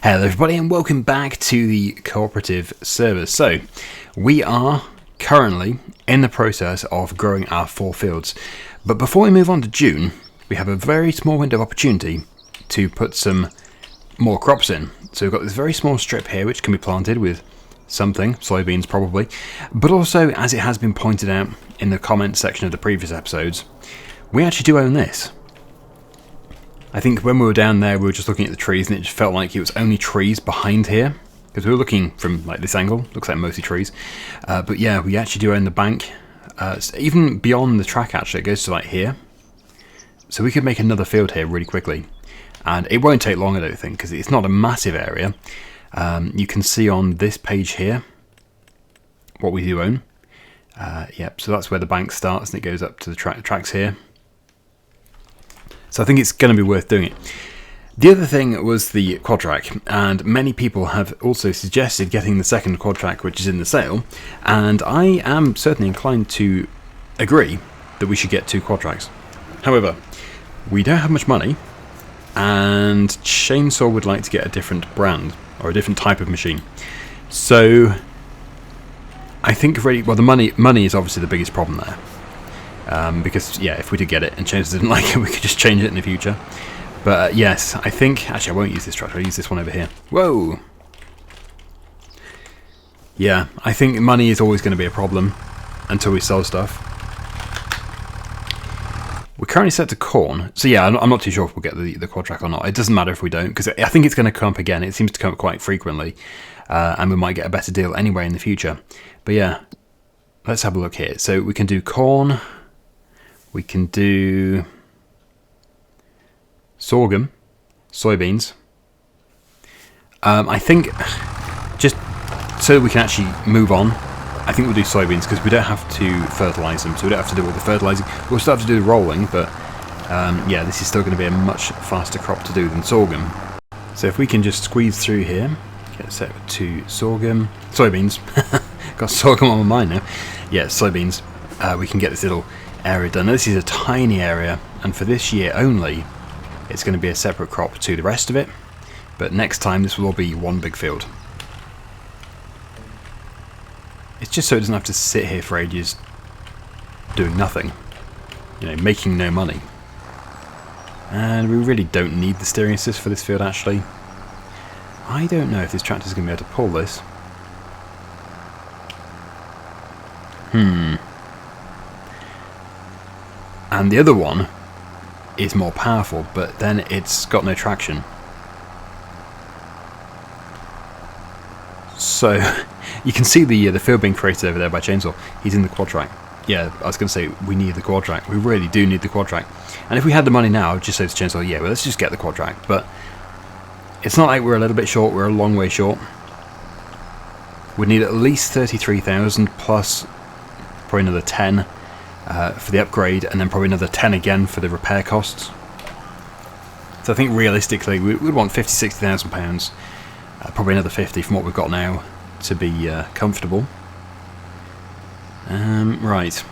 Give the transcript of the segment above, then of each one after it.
Hello everybody and welcome back to the cooperative servers. So we are currently in the process of growing our 4 fields, but before we move on to June we have a very small window of opportunity to put some more crops in. So we've got this very small strip here which can be planted with something, soybeans probably, but also, as it has been pointed out in the comments section of the previous episodes, we actually do own this. I think when we were down there we were just looking at the trees and it just felt like it was only trees behind here, because we were looking from like this angle, looks like mostly trees, but yeah, we actually do own the bank, even beyond the track actually, it goes to like here, so we could make another field here really quickly, and it won't take long I don't think, because it's not a massive area. You can see on this page here what we do own. Yep, so that's where the bank starts and it goes up to the tracks here. So I think it's going to be worth doing it. The other thing was the quad track, and many people have also suggested getting the second quad track which is in the sale, and I am certainly inclined to agree that we should get 2 quad tracks. However, we don't have much money, and Chainsaw would like to get a different brand, or a different type of machine. So I think really, well, the money is obviously the biggest problem there. Because, yeah, if we did get it and Chainsaw didn't like it, we could just change it in the future. But, yes, I think... Actually, I won't use this tractor. I'll use this one over here. Whoa! Yeah, I think money is always going to be a problem until we sell stuff. We're currently set to corn. So, yeah, I'm not too sure if we'll get the quad track or not. It doesn't matter if we don't, because I think it's going to come up again. It seems to come up quite frequently. And we might get a better deal anyway in the future. But, yeah, let's have a look here. So, we can do corn... We can do sorghum, soybeans. I think, just so we can actually move on, I think we'll do soybeans because we don't have to fertilise them, so we don't have to do all the fertilising. We'll still have to do the rolling, but yeah, this is still going to be a much faster crop to do than sorghum. So if we can just squeeze through here, get set to sorghum, soybeans. Got sorghum on my mind now. Yeah, soybeans. We can get this little area done. Now, this is a tiny area, and for this year only it's going to be a separate crop to the rest of it, but next time this will all be one big field. It's just so it doesn't have to sit here for ages doing nothing, you know, making no money. And we really don't need the steering assist for this field actually. I don't know if this tractor is going to be able to pull this. And the other one is more powerful, but then it's got no traction. So you can see the field being created over there by Chainsaw. He's in the quad track. Yeah, I was going to say we need the quad track. We really do need the quad track. And if we had the money now, I'd just say to Chainsaw, yeah, well, let's just get the quad track. But it's not like we're a little bit short. We're a long way short. We'd need at least 33,000 plus probably another 10. For the upgrade, and then probably another 10 again for the repair costs. So I think realistically we'd want £50,000-60,000, probably another 50 from what we've got now to be comfortable. Right.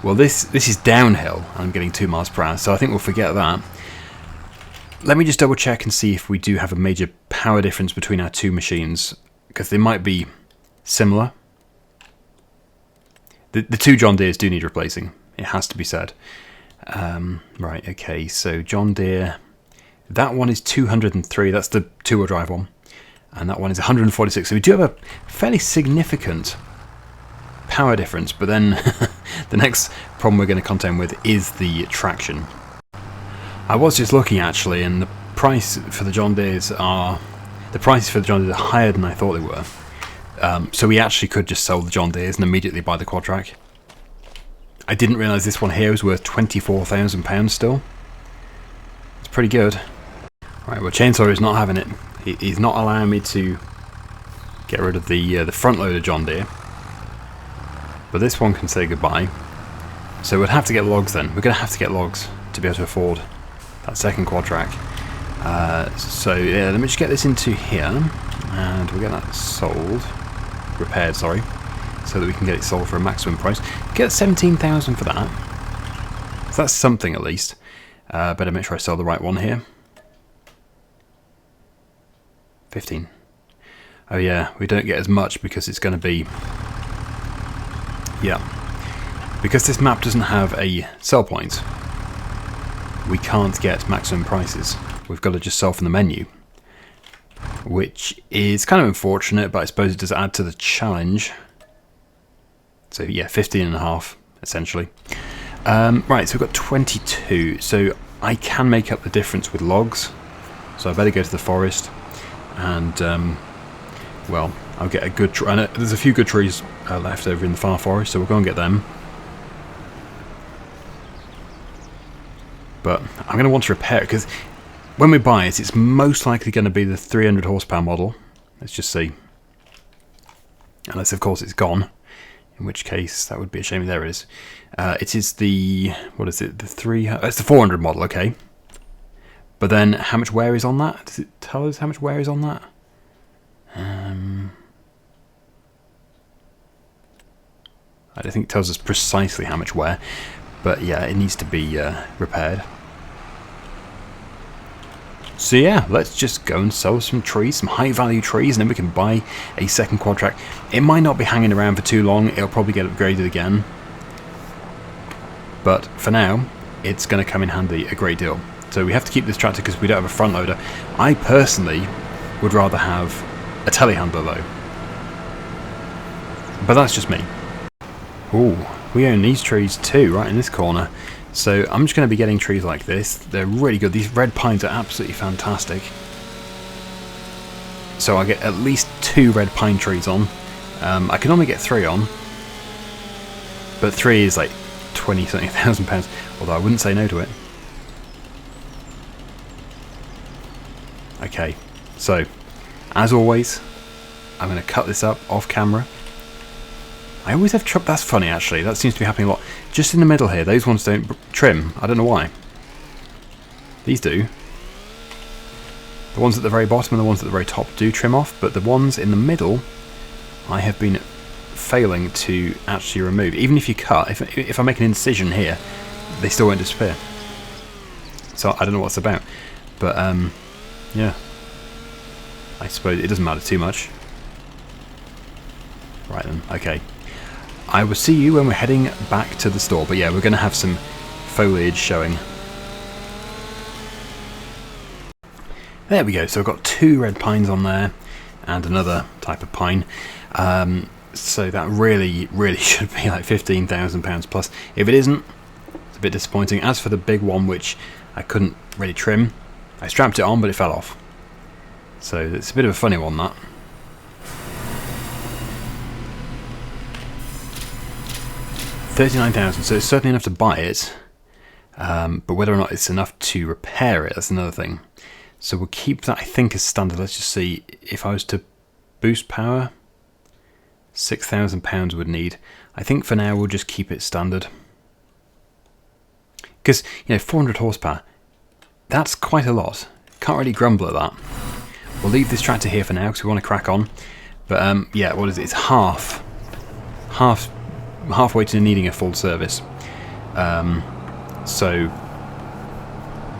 Well, this is downhill. I'm getting 2 miles per hour, so I think we'll forget that. Let me just double check and see if we do have a major power difference between our 2 machines, because they might be similar. The 2 John Deeres do need replacing, it has to be said. Right, okay, so John Deere, that one is 203, that's the 2-wheel drive one, and that one is 146, so we do have a fairly significant power difference, but then the next problem we're going to contend with is the traction. I was just looking actually, and the price for the John Deeres are higher than I thought they were. So we actually could just sell the John Deeres and immediately buy the quad track. I didn't realise this one here was worth £24,000 still. It's pretty good. Right, well, Chainsaw is not having it. He's not allowing me to get rid of the front loader John Deere. But this one can say goodbye. So we'd have to get logs then. We're going to have to get logs to be able to afford that second quad track. So yeah, let me just get this into here, and we'll get that sold. Repaired, sorry, so that we can get it sold for a maximum price. Get 17,000 for that. So that's something at least. Better make sure I sell the right one here. 15. Oh yeah, we don't get as much because it's going to be... Yeah. Because this map doesn't have a sell point, we can't get maximum prices. We've got to just sell from the menu. Which is kind of unfortunate, but I suppose it does add to the challenge. So yeah, 15.5, essentially. Right, so we've got 22. So I can make up the difference with logs. So I better go to the forest. And, well, I'll get a good tree. There's a few good trees left over in the far forest, so we'll go and get them. But I'm going to want to repair it, because when we buy it, it's most likely going to be the 300 horsepower model. Let's just see. Unless, of course, it's gone. In which case, that would be a shame. There it is. It is the... What is it? It's the 400 model, okay. But then, how much wear is on that? Does it tell us how much wear is on that? I don't think it tells us precisely how much wear. But yeah, it needs to be repaired. So yeah, let's just go and sell some trees, some high value trees, and then we can buy a second quad track. It might not be hanging around for too long, it'll probably get upgraded again. But for now, it's going to come in handy a great deal. So we have to keep this tractor because we don't have a front loader. I personally would rather have a telehandler though. But that's just me. Ooh, we own these trees too, right in this corner. So I'm just going to be getting trees like this. They're really good. These red pines are absolutely fantastic. So I get at least 2 red pine trees on. I can only get 3 on. But 3 is like 20-something thousand pounds. Although I wouldn't say no to it. Okay, so as always, I'm going to cut this up off camera. I always have trouble. That's funny, actually. That seems to be happening a lot. Just in the middle here, those ones don't trim. I don't know why. These do. The ones at the very bottom and the ones at the very top do trim off, but the ones in the middle, I have been failing to actually remove. Even if you cut, if I make an incision here, they still won't disappear. So I don't know what it's about. But, yeah. I suppose it doesn't matter too much. Right then, okay. I will see you when we're heading back to the store, but yeah, we're going to have some foliage showing. There we go, so I've got 2 red pines on there, and another type of pine. So that really should be like £15,000 plus. If it isn't, it's a bit disappointing. As for the big one, which I couldn't really trim, I strapped it on, but it fell off. So it's a bit of a funny one, that. $39,000, so it's certainly enough to buy it, but whether or not it's enough to repair it, that's another thing. So we'll keep that, I think, as standard. Let's just see, if I was to boost power, £6,000 would need. I think for now we'll just keep it standard. Because, 400 horsepower, that's quite a lot. Can't really grumble at that. We'll leave this tractor here for now because we want to crack on. But, yeah, what is it? It's halfway to needing a full service. So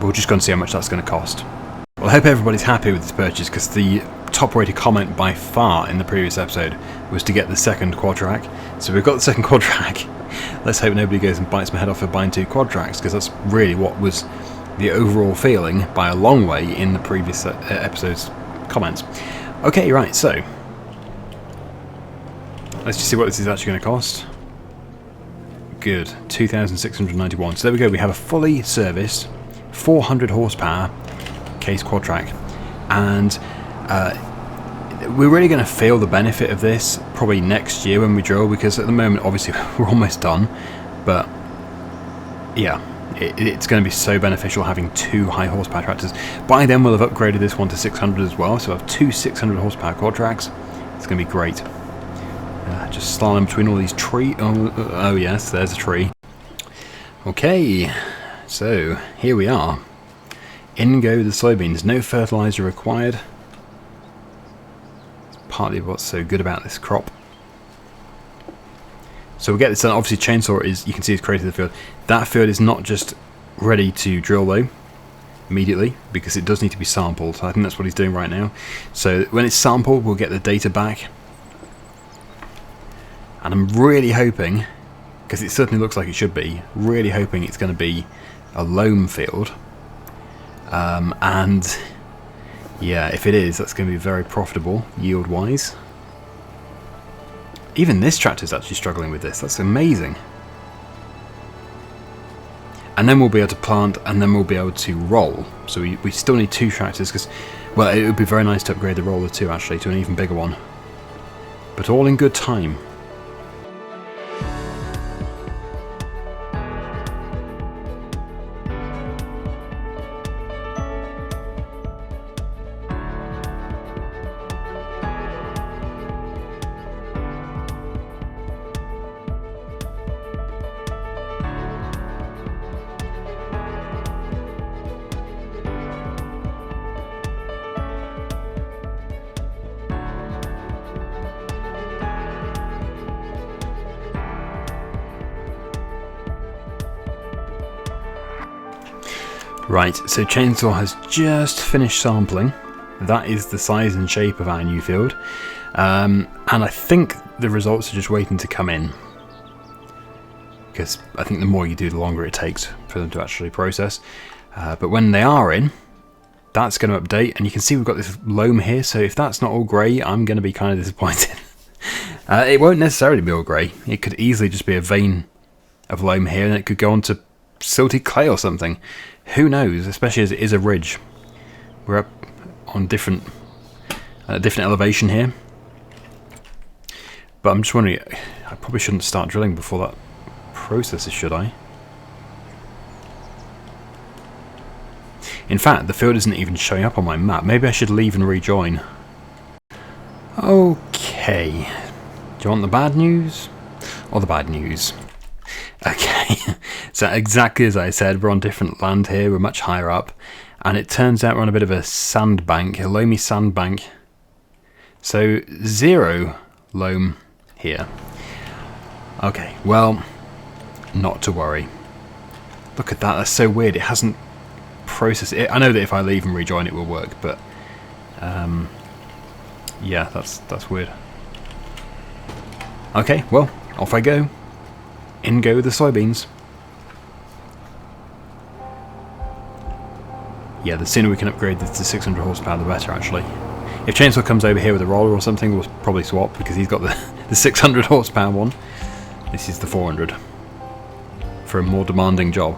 we'll just go and see how much that's going to cost. Well, I hope everybody's happy with this purchase, because the top rated comment by far in the previous episode was to get the second quad track. So we've got the second quad track. Let's hope nobody goes and bites my head off for buying 2 quad tracks, because that's really what was the overall feeling by a long way in the previous episode's comments. Okay, right, so let's just see what this is actually going to cost. Good, 2,691. So there we go, we have a fully serviced 400 horsepower case quad track, and we're really going to feel the benefit of this probably next year when we drill, because at the moment obviously we're almost done, but yeah, it's going to be so beneficial having 2 high horsepower tractors. By then we'll have upgraded this one to 600 as well, so I have 2 600 horsepower quad tracks. It's going to be great. Just slalom between all these trees. Oh yes, there's a tree. Okay, so here we are. In go the soybeans. No fertilizer required. It's partly what's so good about this crop. So we'll get this done. Obviously, chainsaw is, you can see, it's created the field. That field is not just ready to drill though. immediately because it does need to be sampled. I think that's what he's doing right now. So when it's sampled, we'll get the data back. And I'm really hoping, because it certainly looks like it should be, really hoping it's going to be a loam field. And yeah, if it is, that's going to be very profitable yield-wise. Even this tractor's actually struggling with this. That's amazing. And then we'll be able to plant, and then we'll be able to roll. So we still need 2 tractors, because, well, it would be very nice to upgrade the roller too, actually, to an even bigger one. But all in good time. Right, so Chainsaw has just finished sampling. That is the size and shape of our new field. And I think the results are just waiting to come in. Because I think the more you do, the longer it takes for them to actually process. But when they are in, that's going to update. And you can see we've got this loam here, so if that's not all grey, I'm going to be kind of disappointed. It won't necessarily be all grey. It could easily just be a vein of loam here, and it could go on to silty clay or something. Who knows, especially as it is a ridge. We're up on different elevation here. But I'm just wondering, I probably shouldn't start drilling before that processes, should I? In fact, the field isn't even showing up on my map. Maybe I should leave and rejoin. Okay. Do you want the bad news? Or the bad news? Okay, so exactly as I said, we're on different land here, we're much higher up, and it turns out we're on a bit of a sandbank, a loamy sandbank. So 0 loam here. Okay, well, not to worry. Look at that, that's so weird, it hasn't processed it. I know that if I leave and rejoin it will work, but yeah, that's weird. Okay, well, off I go. In go the soybeans. Yeah, the sooner we can upgrade this to 600 horsepower, the better, actually. If Chainsaw comes over here with a roller or something, we'll probably swap, because he's got the 600 horsepower one. This is the 400. For a more demanding job.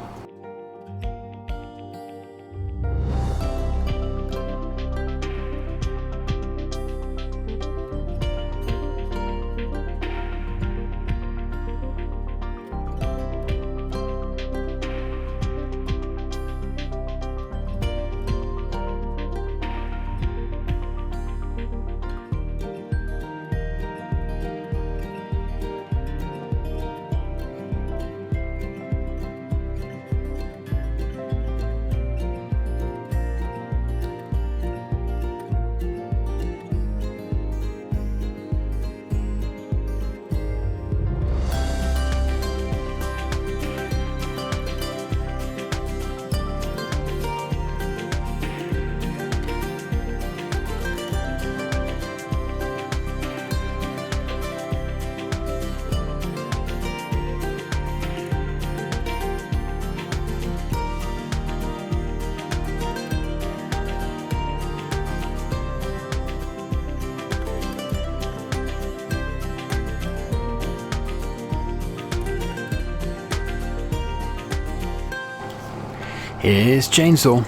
Here's Chainsaw.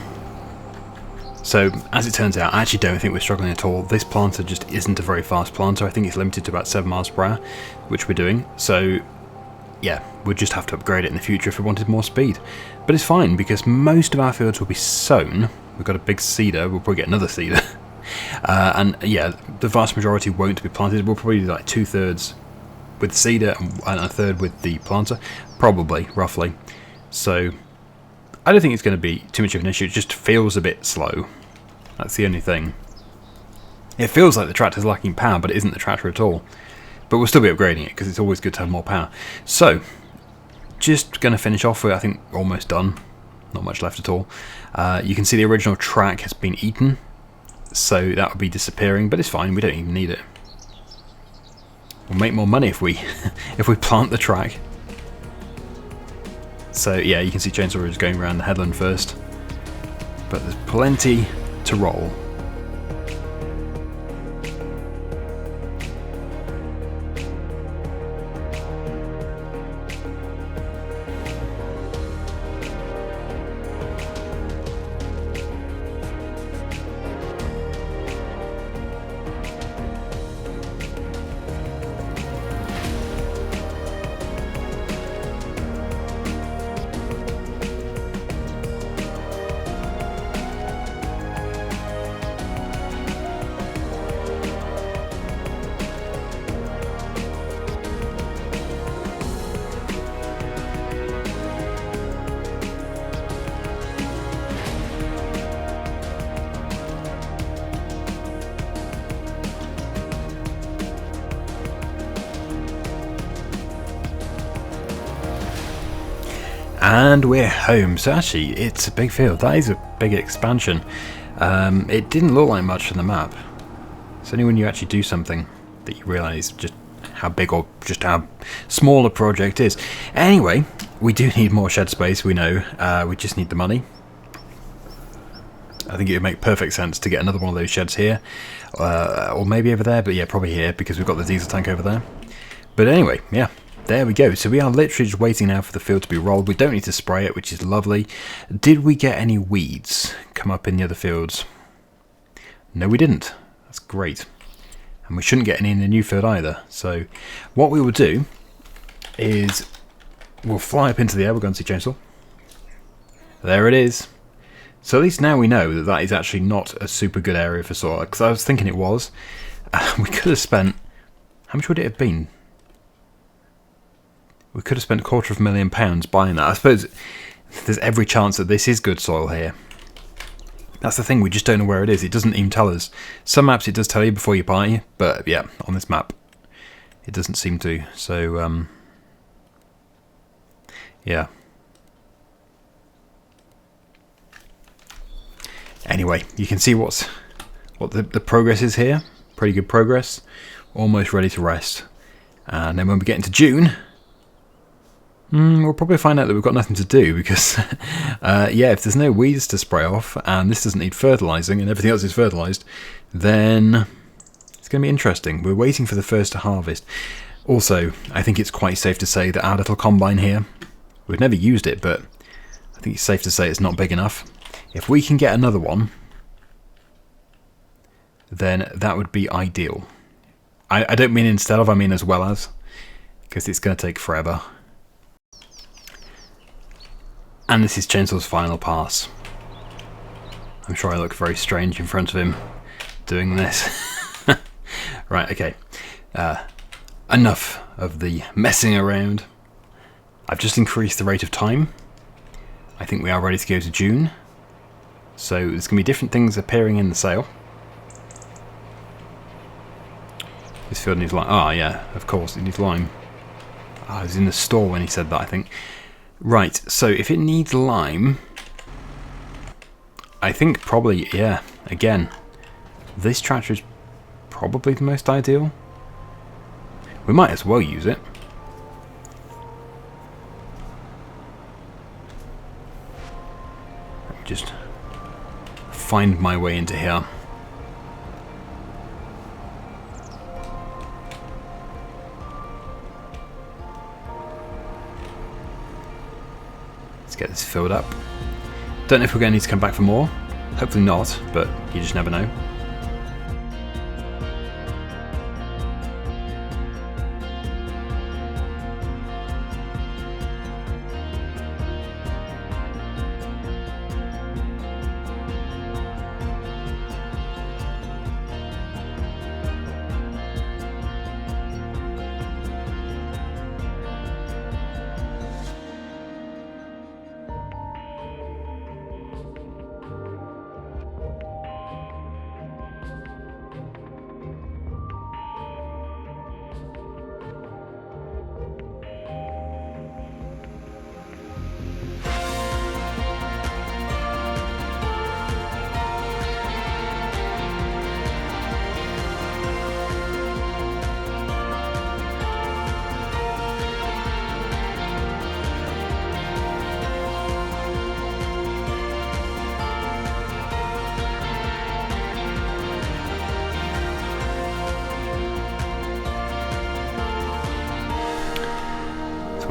So, as it turns out, I actually don't think we're struggling at all. This planter just isn't a very fast planter. I think it's limited to about 7 miles per hour, which we're doing. So, yeah, we'll just have to upgrade it in the future if we wanted more speed. But it's fine, because most of our fields will be sown. We've got a big seeder. We'll probably get another seeder. And, yeah, the vast majority won't be planted. We'll probably do like 2/3 with the seeder and a third with the planter. Probably, roughly. So I don't think it's going to be too much of an issue. It just feels a bit slow. That's the only thing. It feels like the tractor's lacking power, but it isn't the tractor at all. But we'll still be upgrading it, because it's always good to have more power. So, just going to finish off with, I think, almost done. not much left at all. You can see the original track has been eaten, so that would be disappearing, but it's fine, we don't even need it. We'll make more money if we if we plant the track. So yeah, you can see Chainsaw is going around the headland first, but there's plenty to roll. And we're home. So actually, it's a big field. That is a big expansion. It didn't look like much on the map. It's only when you actually do something that you realise just how big or just how small a project is. Anyway, we do need more shed space, we know. We just need the money. I think it would make perfect sense to get another one of those sheds here. Or maybe over there, but yeah, probably here because we've got the diesel tank over there. But anyway, yeah. There we go. So we are literally just waiting now for the field to be rolled. We don't need to spray it, which is lovely. Did we get any weeds come up in the other fields? No, we didn't. That's great. And we shouldn't get any in the new field either. So what we will do is we'll fly up into the air. We're going to see Chainsaw. There it is. So at least now we know that that is actually not a super good area for solar. Because I was thinking it was. We could have spent... How much would it have been? We could have spent £250,000 buying that. I suppose there's every chance that this is good soil here. That's the thing, we just don't know where it is. It doesn't even tell us. Some maps it does tell you before you buy, but yeah, on this map it doesn't seem to. So, yeah. Anyway, you can see what the progress is here. Pretty good progress. Almost ready to rest. And then when we get into June... we'll probably find out that we've got nothing to do because, yeah, if there's no weeds to spray off and this doesn't need fertilising and everything else is fertilised, then it's going to be interesting. We're waiting for the first to harvest. Also, I think it's quite safe to say that our little combine here, we've never used it, but I think it's safe to say it's not big enough. If we can get another one, then that would be ideal. I don't mean instead of, I mean as well as, because it's going to take forever. And this is Chainsaw's final pass. I'm sure I look very strange in front of him doing this. Right, okay. Enough of the messing around. I've just increased the rate of time. I think we are ready to go to June. So there's going to be different things appearing in the sale. This field needs lime. Ah, yeah, of course, it needs lime. I was in the store when he said that, I think. Right, so if it needs lime, I think probably, yeah, again, this tractor is probably the most ideal. We might as well use it. Let me just find my way into here. Get this filled up. Don't know if we're going to need to come back for more. Hopefully not, but you just never know.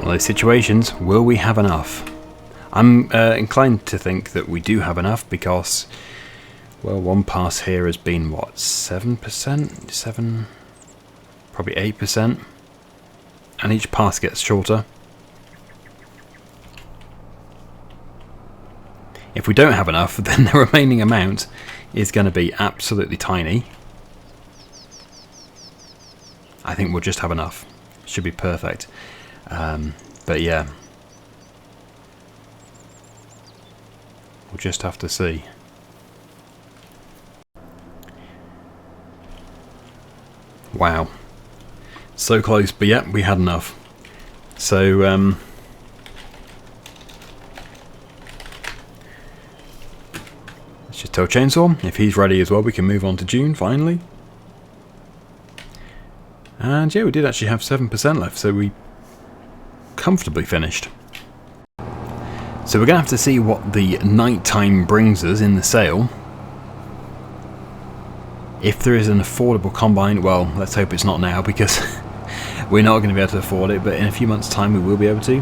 One of those situations, will we have enough? I'm inclined to think that we do have enough because, well, one pass here has been, what, 7%? 7? Probably 8%. And each pass gets shorter. If we don't have enough, then the remaining amount is going to be absolutely tiny. I think we'll just have enough. Should be perfect. But yeah. We'll just have to see. Wow. So close, but yeah, we had enough. So, let's just tell Chainsaw, if he's ready as well, we can move on to June, finally. And yeah, we did actually have 7% left, so we comfortably finished. So we're going to have to see what the nighttime brings us in the sale. If there is an affordable combine, well, let's hope it's not now, because we're not going to be able to afford it, but in a few months' time we will be able to.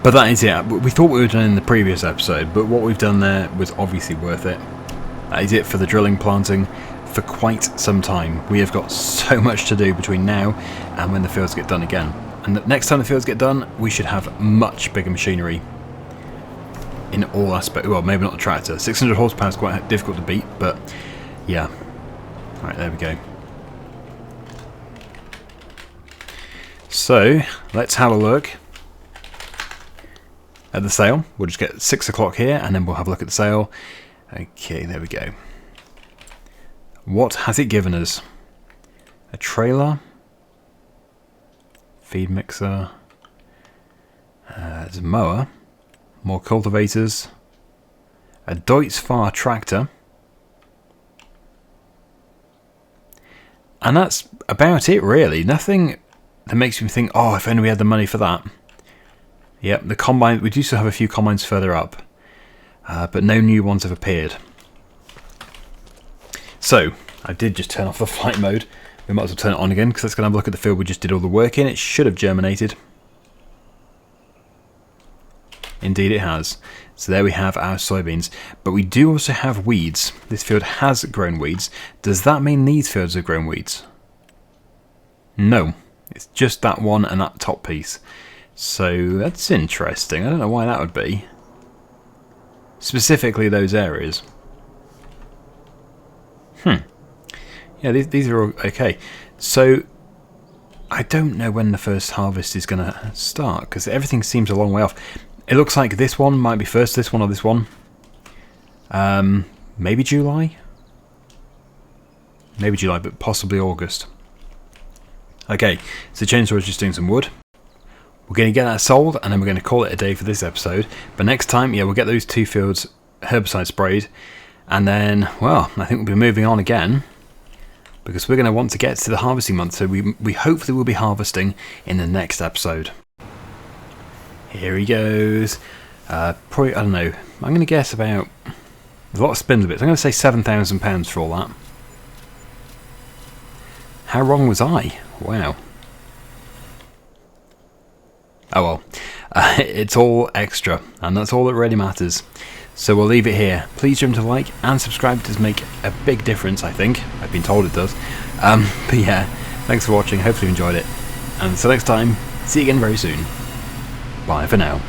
But that is it. We thought we were done in the previous episode, but what we've done there was obviously worth it. That is it for the drilling planting for quite some time. We have got so much to do between now and when the fields get done again. And the next time the fields get done, we should have much bigger machinery in all aspects. Well, maybe not the tractor. 600 horsepower is quite difficult to beat, but yeah. Alright, there we go. So, let's have a look at the sale. We'll just get 6 o'clock here and then we'll have a look at the sale. Okay, there we go. What has it given us? A trailer, feed mixer, there's a mower, more cultivators, a Deutz-Fahr tractor, and that's about it really. Nothing that makes me think, oh, if only we had the money for that. Yep, the combine, we do still have a few combines further up, but no new ones have appeared. So, I did just turn off the flight mode. We might as well turn it on again, because let's go and have a look at the field we just did all the work in. It should have germinated. Indeed it has. So there we have our soybeans. But we do also have weeds. This field has grown weeds. Does that mean these fields have grown weeds? No. It's just that one and that top piece. So that's interesting. I don't know why that would be. Specifically those areas. Yeah, these are all okay. So, I don't know when the first harvest is going to start, because everything seems a long way off. It looks like this one might be first, this one or this one. Maybe July? Maybe July, but possibly August. Okay, so Chainsaw is just doing some wood. We're going to get that sold, and then we're going to call it a day for this episode. But next time, yeah, we'll get those 2 fields herbicide sprayed. And then, well, I think we'll be moving on again, because we're going to want to get to the harvesting month, so we hopefully will be harvesting in the next episode. Here he goes. Probably, I don't know, I'm going to guess about, there's a lot of spindle bits, I'm going to say £7,000 for all that. How wrong was I? Wow. Oh well, it's all extra, and that's all that really matters. So we'll leave it here. Please remember to like and subscribe. It does make a big difference, I think. I've been told it does. But yeah, thanks for watching. Hopefully you enjoyed it. And until next time, see you again very soon. Bye for now.